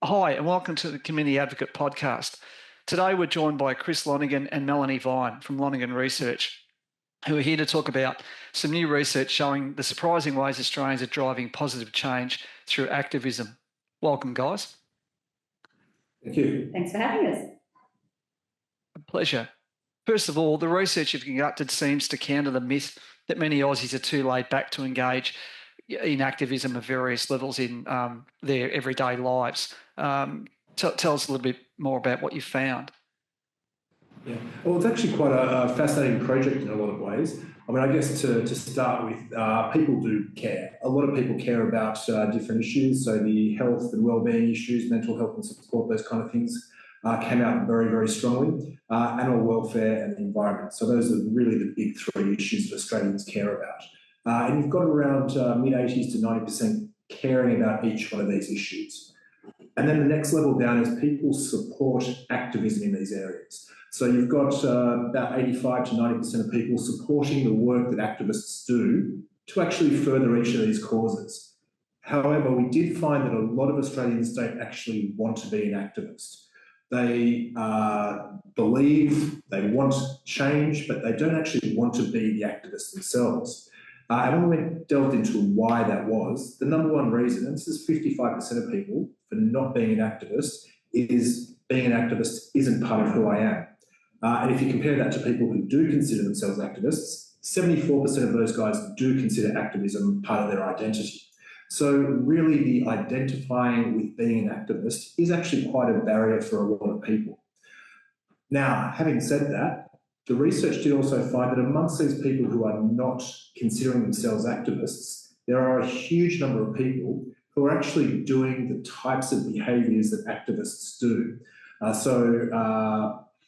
Hi, and welcome to the Community Advocate podcast. Today, we're joined by Chris Lonergan and Melanie Vine from Lonergan Research, who are here to talk about some new research showing the surprising ways Australians are driving positive change through activism. Welcome, guys. Thank you. Thanks for having us. A pleasure. First of all, the research you've conducted seems to counter the myth that many Aussies are too laid back to engage in activism of various levels in their everyday lives. Tell us a little bit more about what you found. Yeah, well, it's actually quite a fascinating project in a lot of ways. I mean, I guess to start with, people do care. A lot of people care about different issues, so the health and wellbeing issues, mental health and support, those kind of things came out very, very strongly, animal welfare and the environment. So those are really the big three issues that Australians care about. And you've got around mid-80s to 90% caring about each one of these issues. And then the next level down is people support activism in these areas. So you've got about 85 to 90% of people supporting the work that activists do to actually further each of these causes. However, we did find that a lot of Australians don't actually want to be an activist. They believe they want change, but they don't actually want to be the activists themselves. And when we delved into why that was, the number one reason, and this is 55% of people for not being an activist, is being an activist isn't part of who I am. And if you compare that to people who do consider themselves activists, 74% of those guys do consider activism part of their identity. So really the identifying with being an activist is actually quite a barrier for a lot of people. Now, having said that, the research did also find that amongst these people who are not considering themselves activists, there are a huge number of people who are actually doing the types of behaviours that activists do.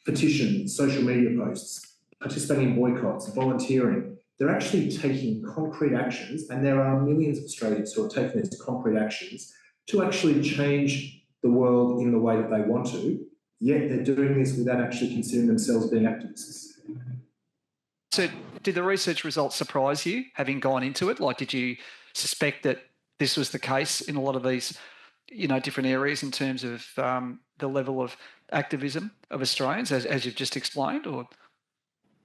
Petitions, social media posts, participating in boycotts, volunteering. They're actually taking concrete actions, and there are millions of Australians who are taking these concrete actions to actually change the world in the way that they want to, yet they're doing this without actually considering themselves being activists. So did the research results surprise you, having gone into it? Like, did you suspect that this was the case in a lot of these, different areas in terms of the level of activism of Australians, as you've just explained? Or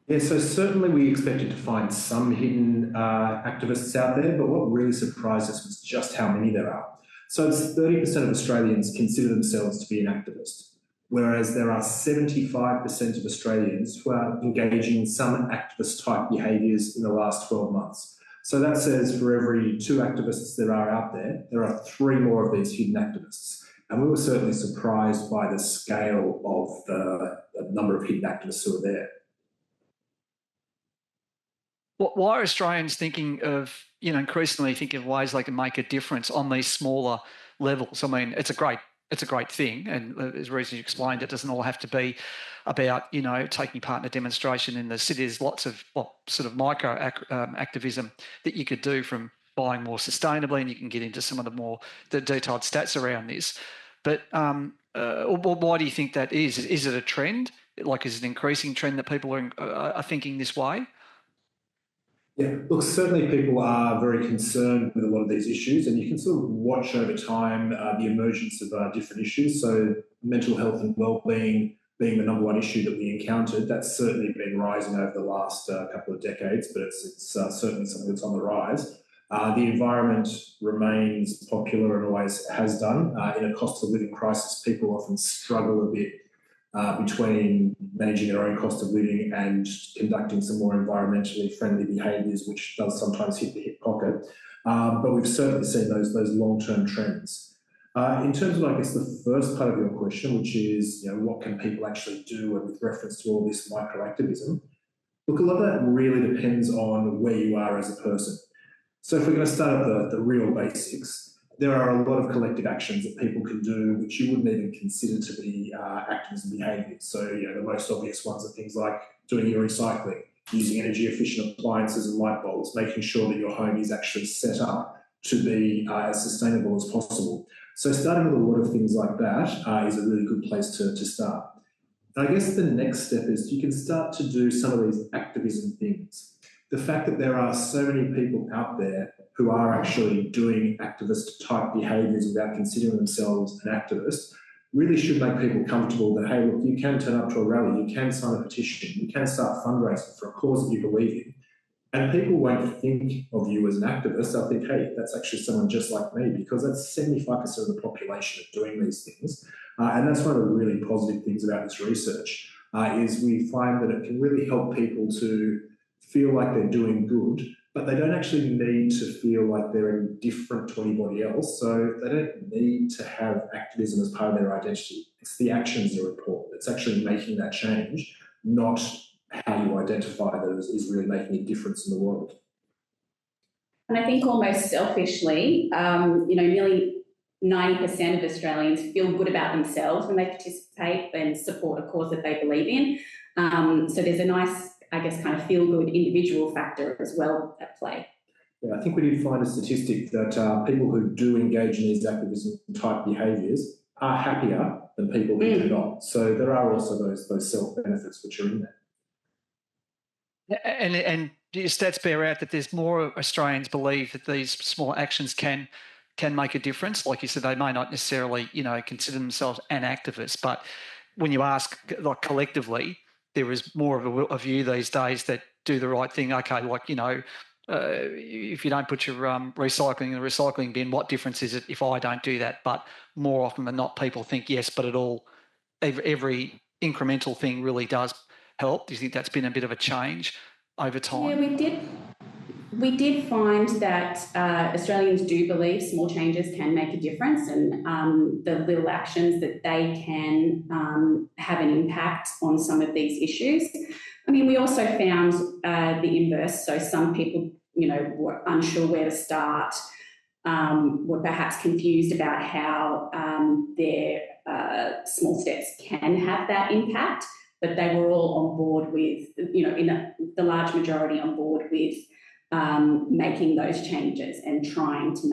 yeah, so certainly we expected to find some hidden activists out there, but what really surprised us was just how many there are. So it's 30% of Australians consider themselves to be an activist, whereas there are 75% of Australians who are engaging in some activist-type behaviours in the last 12 months. So that says for every 2 activists there are out there, there are 3 more of these hidden activists. And we were certainly surprised by the scale of the number of hidden activists who are there. why are Australians thinking of, increasingly thinking of ways they can make a difference on these smaller levels? I mean, it's a great thing, and as reasons you explained, it doesn't all have to be about taking part in a demonstration in the city. There's lots of sort of micro activism that you could do, from buying more sustainably, and you can get into some of the detailed stats around this. But why do you think that is? Is it a trend? Like, is it an increasing trend that people are thinking this way? Yeah, look, certainly people are very concerned with a lot of these issues, and you can sort of watch over time the emergence of different issues. So mental health and wellbeing being the number one issue that we encountered, that's certainly been rising over the last couple of decades, but it's certainly something that's on the rise. The environment remains popular and always has done. In a cost of living crisis, people often struggle a bit between managing their own cost of living and conducting some more environmentally friendly behaviours, which does sometimes hit the hip pocket. But we've certainly seen those long-term trends. In terms of, I guess, the first part of your question, which is, what can people actually do, and with reference to all this microactivism, look, a lot of that really depends on where you are as a person. So if we're going to start at the real basics, there are a lot of collective actions that people can do which you wouldn't even consider to be activism behaviours. So, the most obvious ones are things like doing your recycling, using energy-efficient appliances and light bulbs, making sure that your home is actually set up to be as sustainable as possible. So starting with a lot of things like that is a really good place to start. And I guess the next step is you can start to do some of these activism things. the fact that there are so many people out there who are actually doing activist type behaviours without considering themselves an activist really should make people comfortable that, hey, look, you can turn up to a rally, you can sign a petition, you can start fundraising for a cause that you believe in. And people won't think of you as an activist. They'll think, hey, that's actually someone just like me, because that's 75% of the population of doing these things. And that's one of the really positive things about this research, is we find that it can really help people to feel like they're doing good, but they don't actually need to feel like they're indifferent to anybody else. So they don't need to have activism as part of their identity. It's the actions that are important. It's actually making that change, not how you identify that is really making a difference in the world. And I think almost selfishly, nearly 90% of Australians feel good about themselves when they participate and support a cause that they believe in. So there's a nice, I guess, kind of feel-good individual factor as well at play. Yeah, I think we did find a statistic that people who do engage in these activism type behaviours are happier than people who do not. So there are also those self-benefits which are in there. And your stats bear out that there's more Australians believe that these small actions can make a difference. Like you said, they may not necessarily, consider themselves an activist, but when you ask, like, collectively, there is more of a view these days that do the right thing. Okay, like, if you don't put your recycling in the recycling bin, what difference is it if I don't do that? But more often than not, people think yes, but every incremental thing really does help. Do you think that's been a bit of a change over time? Yeah, we did find that Australians do believe small changes can make a difference, and the little actions that they can have an impact on some of these issues. I mean, we also found the inverse. So some people, were unsure where to start, were perhaps confused about how their small steps can have that impact, but they were all on board with, the large majority on board with making those changes and trying to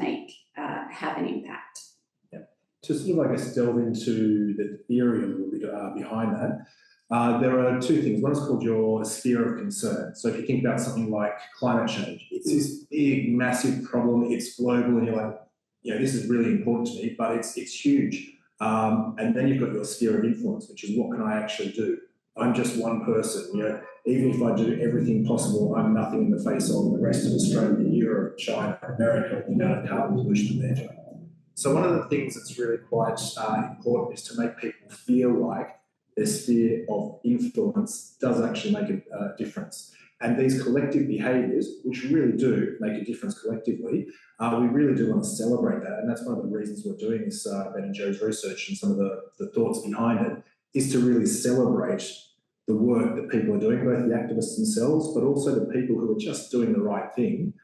have an impact. Yeah. To sort of, I guess, delve into the theory a little bit behind that, there are two things. One is called your sphere of concern. So if you think about something like climate change, it's this big, massive problem. It's global, and you're like, this is really important to me, but it's huge. And then you've got your sphere of influence, which is, what can I actually do? I'm just one person. Even if I do everything possible, I'm nothing in the face of the rest of Australia, Europe, China, America, the amount of carbon pollution they're doing. So one of the things that's really quite important is to make people feel like their sphere of influence does actually make a difference. And these collective behaviours, which really do make a difference collectively, we really do want to celebrate that. And that's one of the reasons we're doing this Ben and Joe's research, and some of the thoughts behind it, is to really celebrate the work that people are doing, both the activists themselves, but also the people who are just doing the right thing,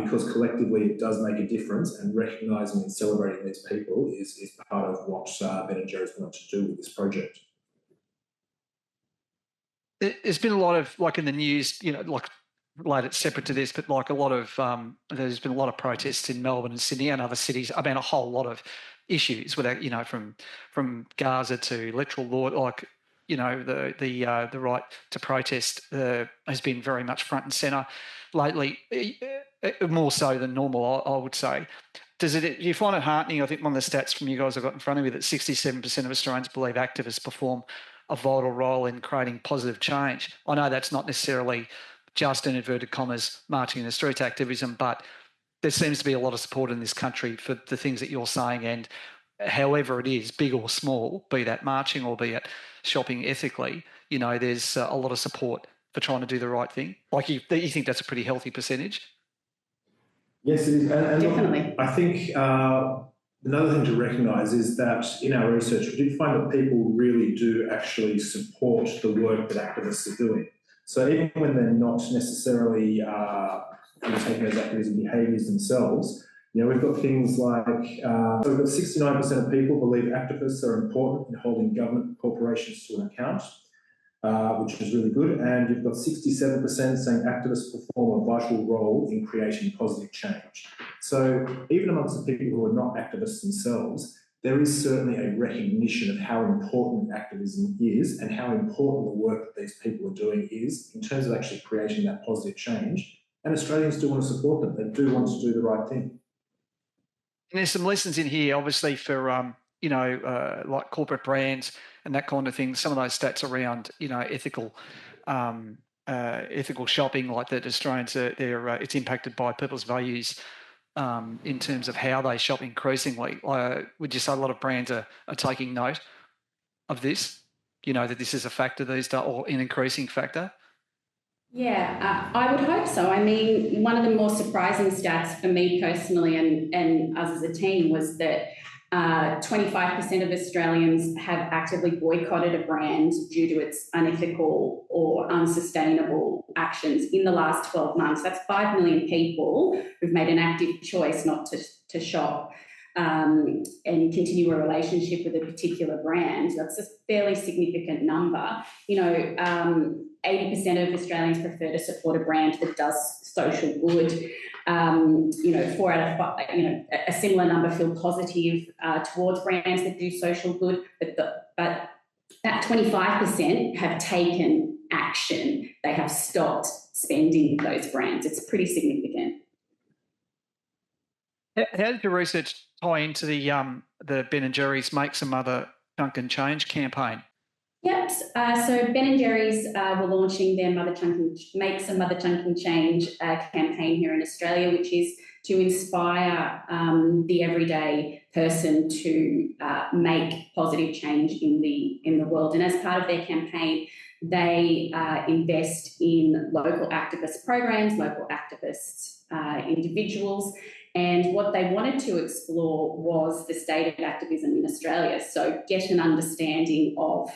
because collectively it does make a difference, and recognising and celebrating these people is part of what Ben and Joe's want to do with this project. There's been a lot of, like, in the news, like, related separate to this, but like a lot of, there's been a lot of protests in Melbourne and Sydney and other cities about a whole lot of issues, with, from Gaza to electoral law, like, the right to protest has been very much front and centre lately, more so than normal, I would say. Do you find it heartening? I think one of the stats from you guys I've got in front of me, that 67% of Australians believe activists perform a vital role in creating positive change. I know that's not necessarily just, in inverted commas, marching in the street activism, but there seems to be a lot of support in this country for the things that you're saying, and however it is, big or small, be that marching or be it shopping ethically, there's a lot of support for trying to do the right thing. Like, you think that's a pretty healthy percentage? Yes, it is. And Definitely. I think another thing to recognise is that in our research, we did find that people really do actually support the work that activists are doing. So even when they're not necessarily undertaking those activism behaviours themselves, we've got things like, we've got 69% of people believe activists are important in holding government corporations to an account, which is really good. And you've got 67% saying activists perform a vital role in creating positive change. So even amongst the people who are not activists themselves, there is certainly a recognition of how important activism is, and how important the work that these people are doing is in terms of actually creating that positive change and Australians do want to support them. They do want to do the right thing. And there's some lessons in here, obviously, for like corporate brands and that kind of thing. Some of those stats around ethical shopping, like that Australians it's impacted by people's values in terms of how they shop increasingly. Would you say a lot of brands are taking note of this? That this is a factor these days, or an increasing factor? Yeah, I would hope so. I mean, one of the more surprising stats for me personally and us as a team was that 25% of Australians have actively boycotted a brand due to its unethical or unsustainable actions in the last 12 months. That's 5 million people who've made an active choice not to shop and continue a relationship with a particular brand. That's a fairly significant number. 80% of Australians prefer to support a brand that does social good. 4 out of 5, a similar number feel positive towards brands that do social good, but that 25% have taken action. They have stopped spending with those brands. It's pretty significant. How did your research tie into the Ben & Jerry's Make Some Other Chunk and Change campaign? Yep. So Ben & Jerry's were launching their Make Some Mother Chunk and Change campaign here in Australia, which is to inspire the everyday person to make positive change in the world. And as part of their campaign, they invest in local activist programs, local activists, individuals. And what they wanted to explore was the state of activism in Australia. So get an understanding of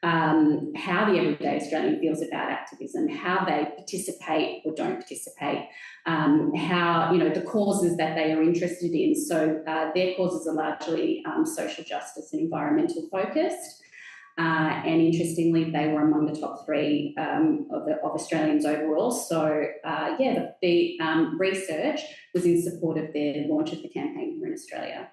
how the everyday Australian feels about activism, how they participate or don't participate, how, the causes that they are interested in. So their causes are largely social justice and environmental focused. And interestingly, they were among the top 3 of Australians overall. So, the research was in support of their launch of the campaign here in Australia.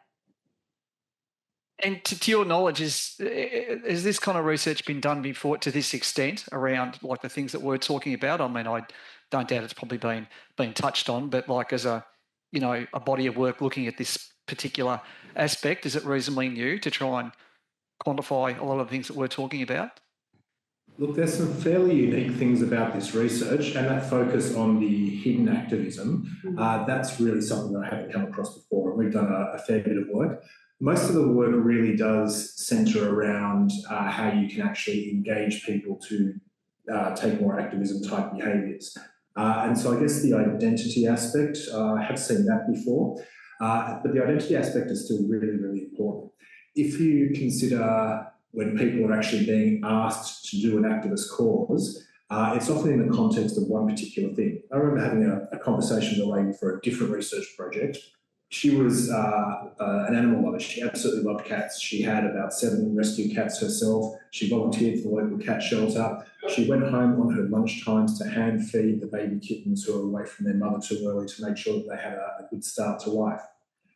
And to your knowledge, has this kind of research been done before to this extent around like the things that we're talking about? I mean, I don't doubt it's probably been touched on, but like as a body of work looking at this particular aspect, is it reasonably new to try and quantify a lot of the things that we're talking about? Look, there's some fairly unique things about this research, and that focus on the hidden activism, that's really something that I haven't come across before. We've done a fair bit of work. Most of the work really does centre around how you can actually engage people to take more activism type behaviours. And so I guess the identity aspect, I have seen that before, but the identity aspect is still really, really important. If you consider when people are actually being asked to do an activist cause, it's often in the context of one particular thing. I remember having a conversation with a lady for a different research project. She was an animal lover. She absolutely loved cats. She had about 7 rescue cats herself. She volunteered for the local cat shelter. She went home on her lunch times to hand feed the baby kittens who were away from their mother too early to make sure that they had a good start to life.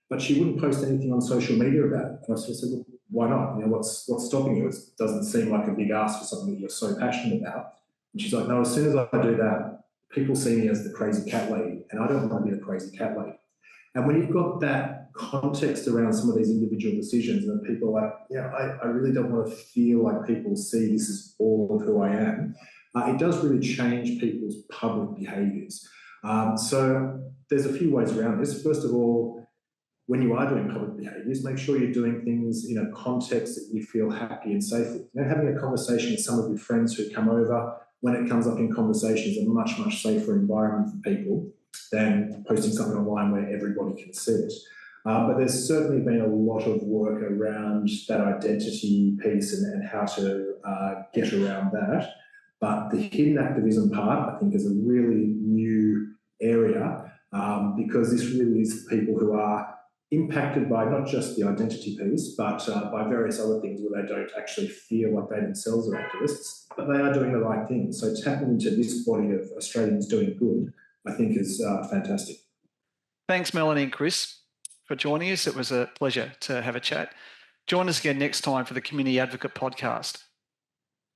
But she wouldn't post anything on social media about it. And I sort of said, well, why not? What's stopping you? It doesn't seem like a big ask for something that you're so passionate about. And she's like, no, as soon as I do that, people see me as the crazy cat lady, and I don't want to be the crazy cat lady. And when you've got that context around some of these individual decisions, and people are like, I really don't want to feel like people see this as all of who I am, it does really change people's public behaviours. So there's a few ways around this. First of all, when you are doing public behaviours, make sure you're doing things in a context that you feel happy and safe with. Having a conversation with some of your friends who come over, when it comes up in conversation, is a much, much safer environment for people than posting something online where everybody can see it. But there's certainly been a lot of work around that identity piece and how to get around that. But the hidden activism part, I think, is a really new area because this really is people who are impacted by not just the identity piece, but by various other things where they don't actually feel like they themselves are activists, but they are doing the right thing. So tapping into this body of Australians doing good, I think, is fantastic. Thanks, Melanie and Chris, for joining us. It was a pleasure to have a chat. Join us again next time for the Community Advocate podcast.